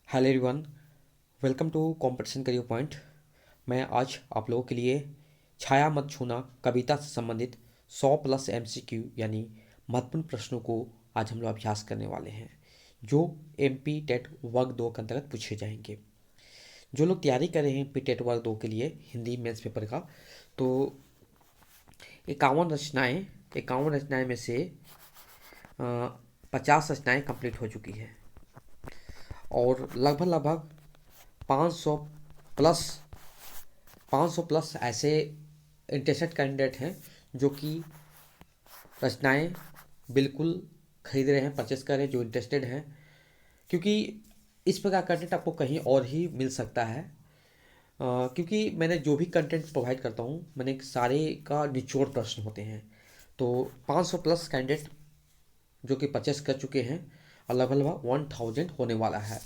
Hello everyone, welcome to competition career point. मैं आज आप लोगों के लिए छाया मत छूना कविता से संबंधित 100 प्लस एमसीक्यू यानी महत्वपूर्ण प्रश्नों को आज हम लोग अभ्यास करने वाले हैं, जो एमपी टेट वर्ग 2 के अंतर्गत पूछे जाएंगे। जो लोग तैयारी कर रहे हैं एमपी टेट वर्ग 2 के लिए हिंदी मेंस पेपर का, तो 51 रचनाएं में से 50 रचनाएं कंप्लीट हो चुकी है और लगभग लगभग 500 प्लस 500 प्लस ऐसे इंटरेस्टेड कैंडिडेट हैं जो कि रचनाएं बिल्कुल खरीद रहे हैं, परचेस कर रहे हैं, जो इंटरेस्टेड हैं, क्योंकि इस प्रकार कंटेंट आपको कहीं और ही मिल सकता है। क्योंकि मैंने जो भी कंटेंट प्रोवाइड करता हूँ, मैंने सारे का निचोड़ प्रश्न होते हैं। तो 500 प्लस कैंडिडेट जो कि परचेस कर चुके हैं और लगभग लगभग 1000 होने वाला है।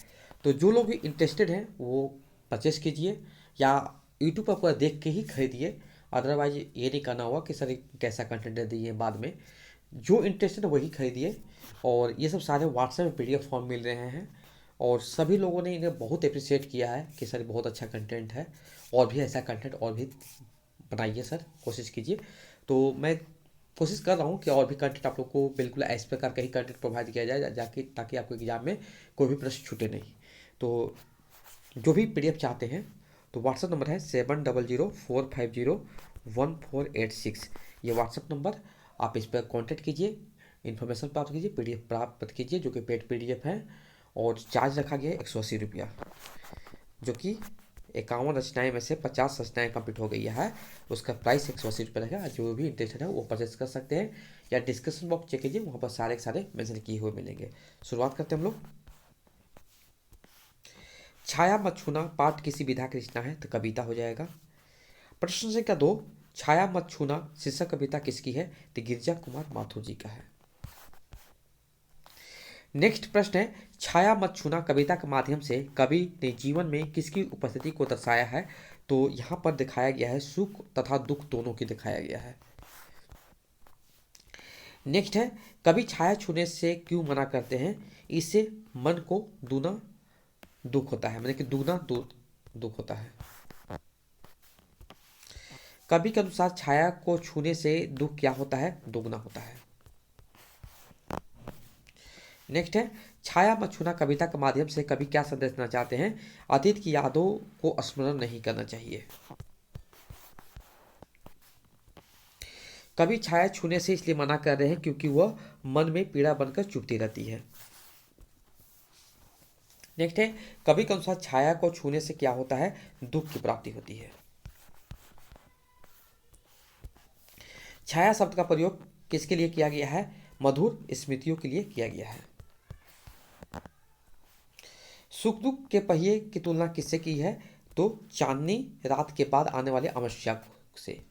तो जो लोग भी इंटरेस्टेड हैं वो परचेस कीजिए या यूट्यूब पर पूरा देख के ही खरीदिए। अदरवाइज ये नहीं करना होगा कि सर ये कैसा कंटेंट दे दिए बाद में। जो इंटरेस्टेड है वही खरीदिए। और ये सब सारे व्हाट्सएप में पीडीएफ फॉर्म मिल रहे हैं और सभी लोगों ने इन्हें बहुत अप्रिशिएट किया है कि सर बहुत अच्छा कंटेंट है, और भी ऐसा कंटेंट और भी बनाइए सर, कोशिश कीजिए। तो मैं कोशिश कर रहा हूँ कि और भी कंटेंट आप लोग को बिल्कुल इस प्रकार का ही कंटेंट प्रोवाइड किया जाए जाके, ताकि आपको एग्जाम में कोई भी प्रश्न छूटे नहीं। तो जो भी पीडीएफ चाहते हैं तो व्हाट्सअप नंबर है 7004501486। ये व्हाट्सअप नंबर, आप इस पर कांटेक्ट कीजिए, इन्फॉर्मेशन प्राप्त कीजिए, पीडीएफ प्राप्त कीजिए जो कि पेड पीडीएफ है। और चार्ज रखा गया है 180 रुपया, जो कि 51 रचनाएं में से 50 रचनाएं कंप्लीट हो गई है। उसका प्राइस 180 रुपये रहेगा। जो भी इंटरेस्टेड है वो परचेस कर सकते हैं या डिस्क्रिप्शन बॉक्स चेक कीजिए, वहाँ पर सारे के सारे मेंशन किए हुए मिलेंगे। शुरुआत करते हैं हम लोग। छाया मत छूना पाठ किसी विधा की रचना है तो कविता हो जाएगा। प्रश्न संख्या 2, छाया मत छूना शीर्षक कविता किसकी है तो गिरजा कुमार माथुर जी का है। नेक्स्ट प्रश्न है, छाया मत छूना कविता के माध्यम से कवि ने जीवन में किसकी उपस्थिति को दर्शाया है। तो यहाँ पर दिखाया गया है सुख तथा दुख दोनों की दिखाया गया है। नेक्स्ट है, कवि छाया छूने से क्यों मना करते हैं, इससे मन को दूना दुख होता है, मतलब कि दुगना दुख होता है। कवि के अनुसार छाया को छूने से दुख क्या होता है, दोगुना होता है। नेक्स्ट है, छाया मत छूना कविता के माध्यम से कवि क्या संदेश देना चाहते हैं, अतीत की यादों को स्मरण नहीं करना चाहिए। कवि छाया छूने से इसलिए मना कर रहे हैं क्योंकि वह मन में पीड़ा बनकर चुभती रहती है। नेक्स्ट है, कवि के अनुसार छाया को छूने से क्या होता है, दुख की प्राप्ति होती है। छाया शब्द का प्रयोग किसके लिए किया गया है, मधुर स्मृतियों के लिए किया गया है। सुख दुख के पहिए की तुलना किससे की है, तो चांदनी रात के बाद आने वाले अमावस्या से।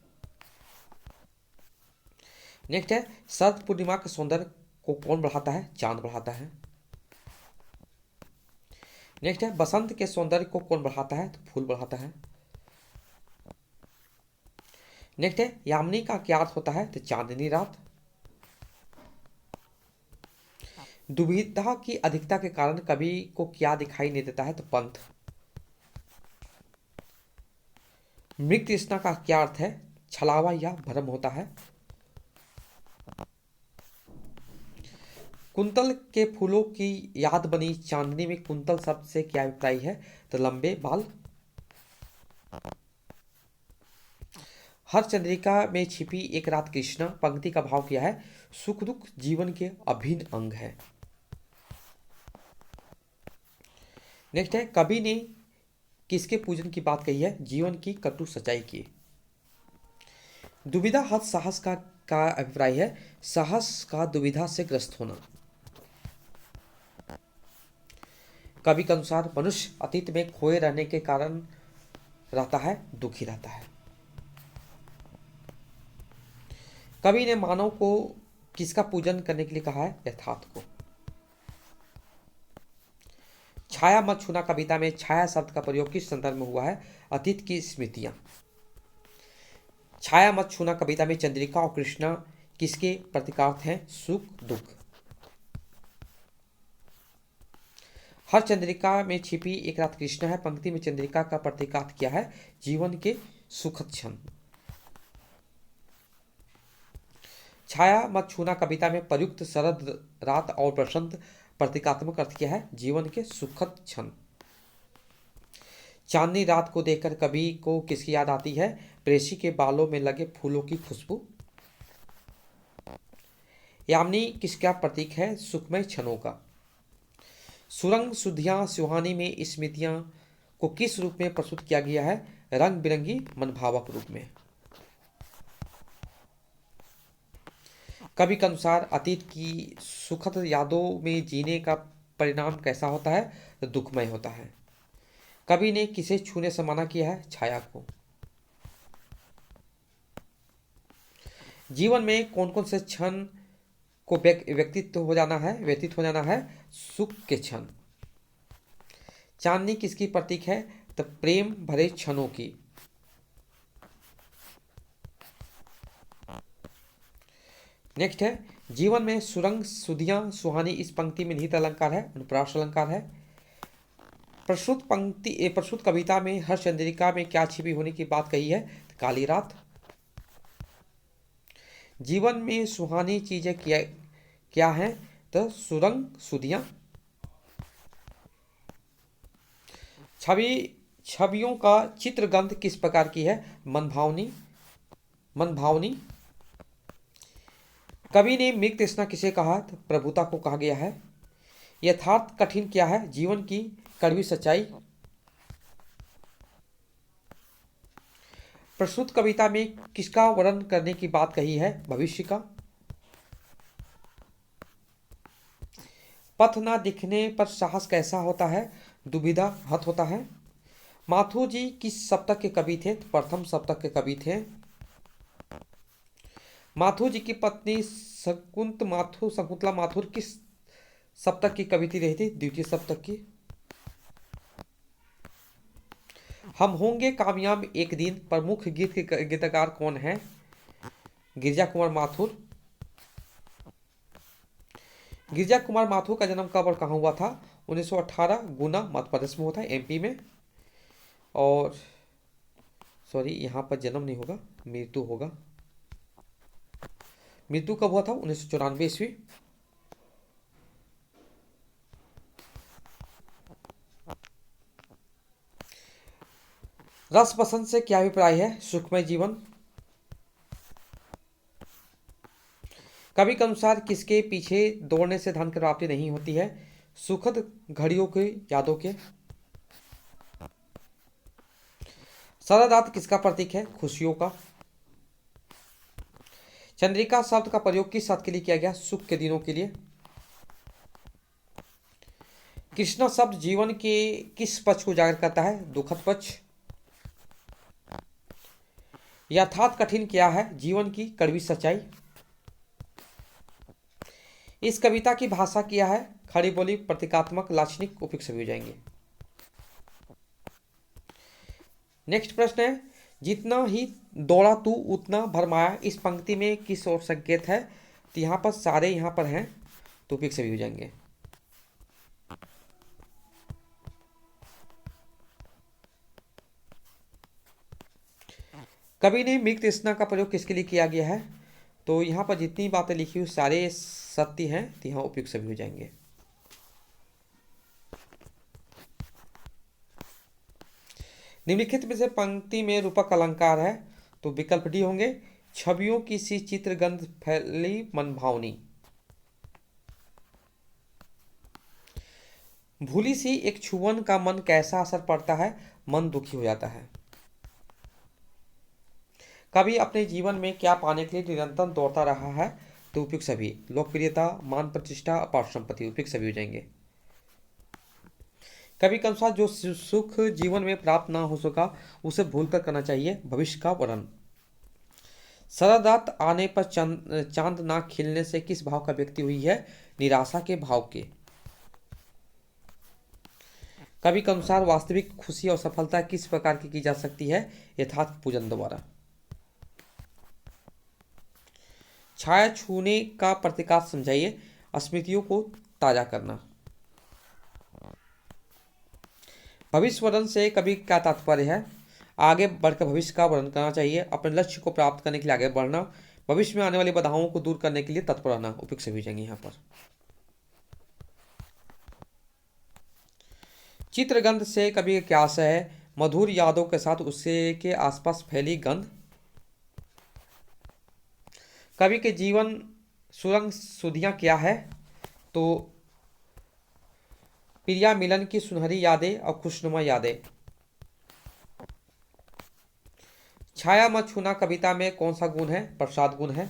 नेक्स्ट है, शरद पूर्णिमा के सौंदर्य को कौन बढ़ाता है, चांद बढ़ाता है। नेक्स्ट है, बसंत के सौंदर्य को कौन बढ़ाता है, तो फूल बढ़ाता है। नेक्स्ट है, यामिनी का क्या अर्थ होता है, तो चांदनी रात। दुविधा की अधिकता के कारण कवि को क्या दिखाई नहीं देता है, तो पंथ। मृग तृष्णा का क्या अर्थ है, छलावा या भ्रम होता है। कुंतल के फूलों की याद बनी चांदनी में कुंतल शब्द से क्या अभिप्राय है, तो लंबे बाल। हर चंद्रिका में छिपी एक रात कृष्णा पंक्ति का भाव किया है, सुख दुख जीवन के अभिन्न अंग है। नेक्स्ट है, कवि ने किसके पूजन की बात कही है, जीवन की कटु सच्चाई की। दुविधा हत साहस का अभिप्राय है, साहस का दुविधा से ग्रस्त होना। कवि के अनुसार मनुष्य अतीत में खोए रहने के कारण रहता है, दुखी रहता है। कवि ने मानव को किसका पूजन करने के लिए कहा है, यथार्थ को। छाया मत छूना कविता में छाया शब्द का प्रयोग किस संदर्भ में हुआ है, अतीत की स्मृतियां। छाया मत छूना कविता में चंद्रिका और कृष्णा किसके प्रतीकार्थ हैं, सुख दुख। हर चंद्रिका में छिपी एक रात कृष्णा है पंक्ति में चंद्रिका का प्रतीकार्थ क्या है? जीवन के सुखद क्षण। छाया मत छूना कविता में प्रयुक्त शरद रात और बसंत प्रतीकात्मक अर्थ क्या है? जीवन के सुखद क्षण। चांदनी रात को देखकर कवि को किसकी याद आती है? प्रेसी के बालों में लगे फूलों की खुशबू। यामिनी किसका प्रतीक है? सुखमय क्षणों का। सुरंग सुधियां सुहानी में स्मृतियां को किस रूप में प्रस्तुत किया गया है? रंग बिरंगी मनभावक रूप में। कवि के अनुसार अतीत की सुखद यादों में जीने का परिणाम कैसा होता है? दुखमय होता है। कवि ने किसे छूने से मना किया है? छाया को। जीवन में कौन कौन से क्षण को व्यतीत हो जाना है? सुख के क्षण। चांदनी किसकी प्रतीक है? तो प्रेम भरे क्षणों की। नेक्स्ट है जीवन में सुरंग सुधियां सुहानी इस पंक्ति में निहित अलंकार है, अनुप्रास अलंकार है। प्रस्तुत कविता में हर चंद्रिका में क्या छिपी होने की बात कही है? काली रात। जीवन में सुहानी चीजें क्या है? तो सुरंग सुधियां। छवियों का चित्रगंध किस प्रकार की है? मनभावनी। कवि ने मृग तृष्णा किसे कहा? तो प्रभुता को कहा गया है। यथार्थ कठिन क्या है? जीवन की कड़वी सच्चाई। प्रस्तुत कविता में किसका वर्णन करने की बात कही है? भविष्य का। पथ ना दिखने पर साहस कैसा होता है? दुविधा हत होता है। माथुर जी किस सप्तक के कवि थे? तो प्रथम सप्तक के कवि थे। माथुर जी की पत्नी शकुंतला माथुर किस सप्तक की कवित्री रही थी? द्वितीय सप्तक की। हम होंगे कामयाब एक दिन प्रमुख गीत के गीतकार कौन है? गिरिजा कुमार माथुर। गिरिजा कुमार माथुर का जन्म कब और कहाँ हुआ था? 1918 गुना मध्य प्रदेश में होता है, एमपी में। और सॉरी, यहाँ पर जन्म नहीं होगा, मृत्यु होगा। मृत्यु कब हुआ था? 1994 ईस्वी। रस पसंद से क्या अभिप्राय है? सुखमय जीवन। कवि के अनुसार किसके पीछे दौड़ने से धन की प्राप्ति नहीं होती है? सुखद घड़ियों के यादों के। शरद रात किसका प्रतीक है? खुशियों का। चंद्रिका शब्द का प्रयोग किस अर्थ के लिए किया गया? सुख के दिनों के लिए। कृष्णा शब्द जीवन के किस पक्ष को उजागर करता है? दुखद पक्ष। यथार्थ कठिन क्या है? जीवन की कड़वी सच्चाई। इस कविता की भाषा क्या है? खड़ी बोली, प्रतीकात्मक, लाक्षणिक, उपयुक्त सभी हो जाएंगे। नेक्स्ट प्रश्न है जितना ही दौड़ा तू उतना भरमाया इस पंक्ति में किस ओर संकेत है? तो यहाँ पर सारे यहाँ पर हैं तो उपयुक्त सभी हो जाएंगे। कवि ने मृग तृष्णा का प्रयोग किसके लिए किया गया है? तो यहाँ पर जितनी बातें लिखी हुई सारे सत्य हैं तो यहाँ उपयुक्त सभी हो जाएंगे। निम्नलिखित में से पंक्ति में रूपक अलंकार है तो विकल्प डी होंगे। छवियों की सी चित्रगंध फैली मनभावनी। भूली सी एक छुअन का मन कैसा असर पड़ता है? मन दुखी हो जाता है। कभी अपने जीवन में क्या पाने के लिए निरंतर दौड़ता रहा है? तो उपयुक्त सभी। लोकप्रियता, मान प्रतिष्ठा, अपार संपत्ति, उपयुक्त सभी हो जाएंगे। कवि के अनुसार जो सुख जीवन में प्राप्त ना हो सका उसे भूलकर करना चाहिए भविष्य का वर्णन। शरद रात आने पर चांद ना खिलने से किस भाव का व्यक्ति हुई है? निराशा के भाव के। कवि के अनुसार वास्तविक खुशी और सफलता किस प्रकार की जा सकती है? यथार्थ पूजन द्वारा। छाया छूने का प्रतीकार्थ समझाइए। स्मृतियों को ताजा करना। भविष्य वर्णन से कवि क्या तात्पर्य है? आगे बढ़कर भविष्य का वर्णन करना चाहिए, अपने लक्ष्य को प्राप्त करने के लिए आगे बढ़ना, भविष्य में आने वाली बाधाओं को दूर करने के लिए तत्पर रहना। उपयुक्त सभी जाएंगे यहाँ पर। चित्रगंध से कवि का क्या आशय है? मधुर यादों के साथ उसके के आसपास फैली गंध। कवि के जीवन सुरंग सुधियां क्या है? तो प्रिया मिलन की सुनहरी यादें और खुशनुमा यादें। छाया मत छूना कविता में कौन सा गुण है? प्रसाद गुण है।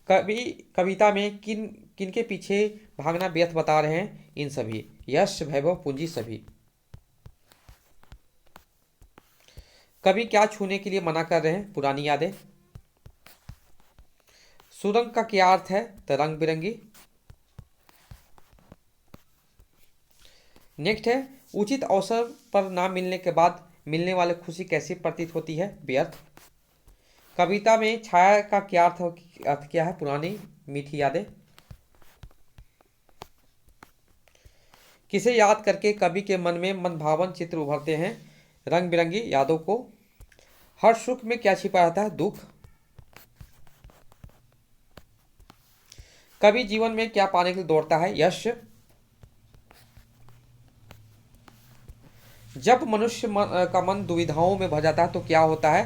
कवि कविता में किनके पीछे भागना व्यर्थ बता रहे हैं? इन सभी, यश, वैभव, पूंजी, सभी। कवि क्या छूने के लिए मना कर रहे हैं? पुरानी यादें। सुरंग का क्या अर्थ है? तो रंग बिरंगी। नेक्स्ट है, उचित अवसर पर ना मिलने के बाद मिलने वाली खुशी कैसी प्रतीत होती है? व्यर्थ। कविता में छाया का क्या अर्थ क्या है? पुरानी मीठी यादें। किसे याद करके कवि के मन में मनभावन चित्र उभरते हैं? रंग बिरंगी यादों को। हर सुख में क्या छिपा रहता है? दुख। कवि जीवन में क्या पाने के लिए दौड़ता है? यश। जब मनुष्य का मन दुविधाओं में भर जाता है तो क्या होता है?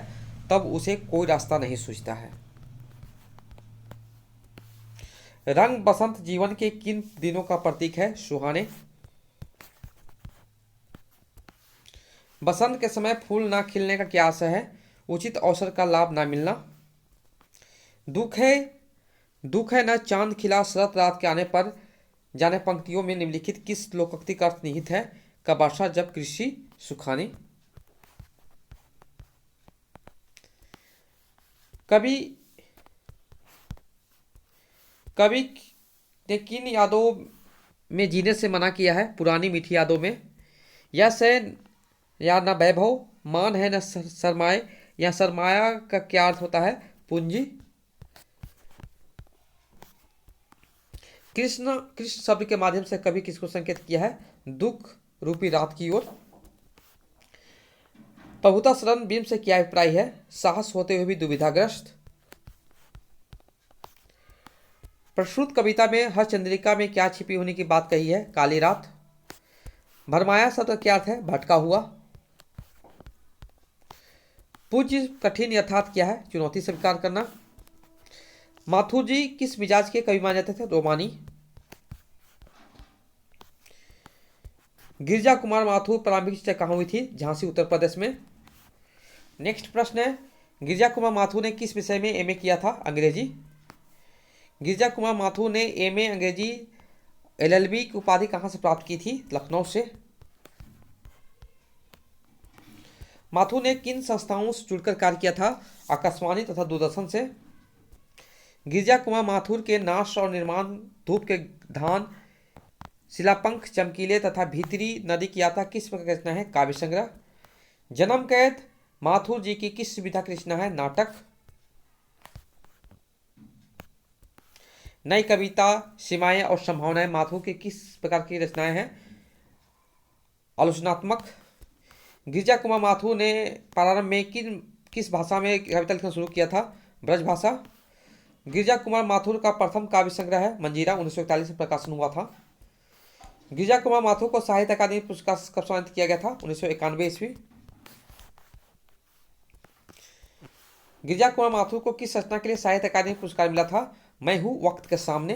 तब उसे कोई रास्ता नहीं सूझता है। रंग बसंत जीवन के किन दिनों का प्रतीक है? सुहाने। बसंत के समय फूल ना खिलने का क्या आशय है? उचित अवसर का लाभ ना मिलना। दुख है न चांद खिला शरत रात के आने पर जाने पंक्तियों में निम्नलिखित किस लोकोक्ति का अर्थ निहित है? का वर्षा जब कृषि सुखानी। कवि कवि ने किन यादों में जीने से मना किया है? पुरानी मीठी यादों में। यश है या न वैभव, मान है न सरमाए, या सरमाया का क्या अर्थ होता है? पूंजी। कृष्ण शब्द के माध्यम से कवि किसको संकेत किया है? दुख रूपी रात की ओर। प्रभुता शरण बिंब से क्या अभिप्राय है? साहस होते हुए भी दुविधाग्रस्त। प्रस्तुत कविता में हर चंद्रिका में क्या छिपी होने की बात कही है? काली रात। भरमाया शब्द का क्या अर्थ है? भटका हुआ। पूज्य कठिन यथार्थ क्या है? चुनौती स्वीकार करना। माथुर जी किस मिजाज के कवि माने जाते थे? रोमानी। गिरजा कुमार माथुर प्रारंभिक शिक्षा कहाँ हुई थी? झांसी उत्तर प्रदेश में। नेक्स्ट प्रश्न है, गिरजा कुमार माथुर ने किस विषय में एमए किया था? अंग्रेजी। गिरजा कुमार माथुर ने एमए अंग्रेजी एलएलबी की उपाधि कहाँ से प्राप्त की थी? लखनऊ से। माथुर ने किन संस्थाओं से जुड़कर कार्य किया था? आकाशवाणी तथा दूरदर्शन से। गिरजा कुमार माथुर के नाश और निर्माण धूप के धान, शिलापंख, चमकीले तथा भीतरी नदी की यात्रा किस प्रकार की रचना है? काव्य संग्रह। जन्म कैद माथुर जी की किस विधा की रचना है? नाटक। नई कविता, सीमाएं और संभावनाएं माथुर की किस प्रकार की रचनाएं हैं? आलोचनात्मक। गिरजा कुमार माथुर ने प्रारंभ में किस भाषा में कविता लिखना शुरू किया था? ब्रज भाषा। गिरजा कुमार माथुर का प्रथम काव्य संग्रह है मंजीरा, 1941 में प्रकाशन हुआ था। गिरजा कुमार माथुर को साहित्य अकादमी पुरस्कार कब सम्मानित किया गया था? 1991 ईस्वी। गिरजा कुमार माथुर को किस रचना के लिए साहित्य अकादमी पुरस्कार मिला था? मैं हूं वक्त के सामने।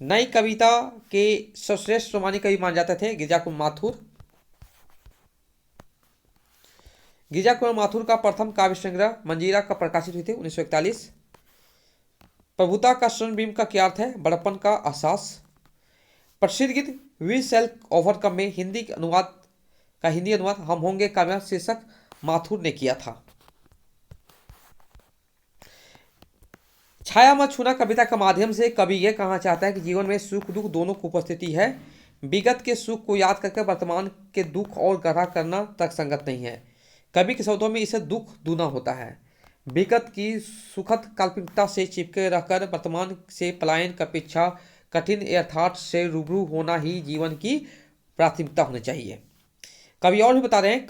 नई कविता के सर्वश्रेष्ठ रोमानी कवि माने जाते थे गिरजा कुमार माथुर। गिरजा कुमार माथुर का प्रथम काव्य संग्रह मंजीरा का प्रकाशित हुई थी 1941। प्रभुता का स्वर्णबिंब का क्या अर्थ है? बड़प्पन का एहसास। प्रसिद्ध गीत वी सेल ओवरकम में हिंदी अनुवाद हम होंगे कामयाब शीर्षक माथुर ने किया था। छाया मत छूना कविता के माध्यम से कवि यह कहना चाहता है कि जीवन में सुख दुख दोनों की उपस्थिति है। विगत के सुख को याद करके वर्तमान के दुख और गढ़ा करना तर्कसंगत नहीं है। कवि के शब्दों में इसे दुख दूना होता है। विगत की सुखद काल्पनिकता से चिपके रहकर वर्तमान से पलायन का पीछा कठिन यथार्थ से रूबरू होना ही जीवन की प्राथमिकता होनी चाहिए। कवि और भी बता रहे हैं,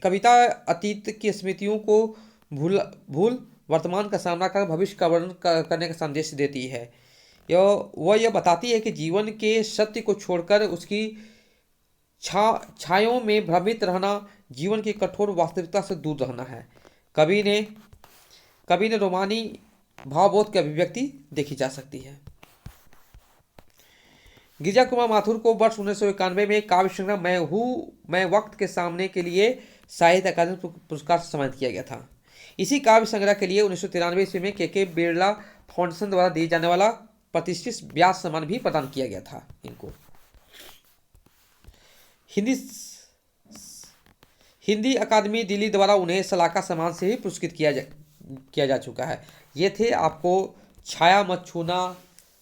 कविता अतीत की स्मृतियों को भूल भूल वर्तमान का सामना कर भविष्य का वर्णन करने का संदेश देती है। यह बताती है कि जीवन के सत्य को छोड़कर उसकी छायों में भ्रमित रहना जीवन की कठोर वास्तविकता से दूर रहना है। कवि ने रोमानी भावबोध की अभिव्यक्ति देखी जा सकती है। गिरिजा कुमार माथुर को वर्ष 1991 में काव्य संग्रह मैं वक्त के सामने के लिए साहित्य अकादमी पुरस्कार से सम्मानित किया गया था। इसी काव्य संग्रह के लिए 1993 ईस्वी में के बिरला फाउंडेशन द्वारा दिए जाने वाला प्रतिष्ठित व्यास सम्मान भी प्रदान किया गया था इनको। हिंदी अकादमी दिल्ली द्वारा उन्हें सलाका सम्मान से ही पुरस्कृत किया जा चुका है। ये थे आपको छाया मत छूना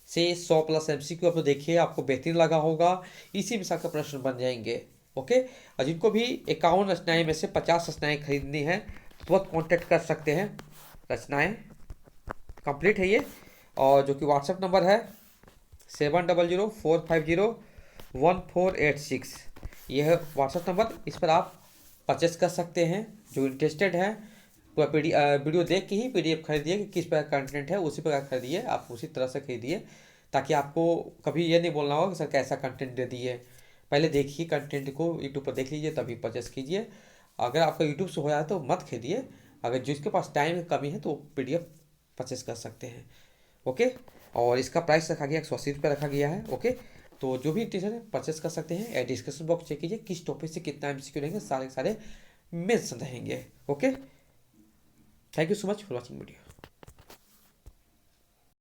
से 100+ MCQ आप देखिए, आपको बेहतरीन लगा होगा। इसी में सबका प्रश्न बन जाएंगे। ओके, और जिनको भी 51 रचनाएं में से 50 रचनाएं खरीदनी है तुरंत कांटेक्ट कर सकते हैं। रचनाएं कंप्लीट है ये, और जो कि व्हाट्सएप नंबर है 7004501486। ये है व्हाट्सएप नंबर, इस पर आप परचेस कर सकते हैं। जो इंटरेस्टेड है पूरा वीडियो देख के ही PDF खरीदिए कि किस प्रकार कंटेंट है, उसी प्रकार खरीदिए, आप उसी तरह से खरीदिए, ताकि आपको कभी ये नहीं बोलना होगा कि सर कैसा कंटेंट दे दिए। पहले देखिए कंटेंट को, यूट्यूब पर देख लीजिए तभी परचेस कीजिए। अगर आपका यूट्यूब से हो जाए तो मत खरीदिए, अगर जिसके पास टाइम की कमी है तो PDF परचेस कर सकते हैं। ओके, और इसका प्राइस रखा गया 180 रुपये रखा गया है। ओके, तो जो भी इंटरेस्ट है परचेस कर सकते हैं। डिस्क्रिप्शन बॉक्स चेक कीजिए किस टॉपिक से कितना MCQ रहेंगे, सारे मेंशन रहेंगे। Okay, thank you so much for watching video.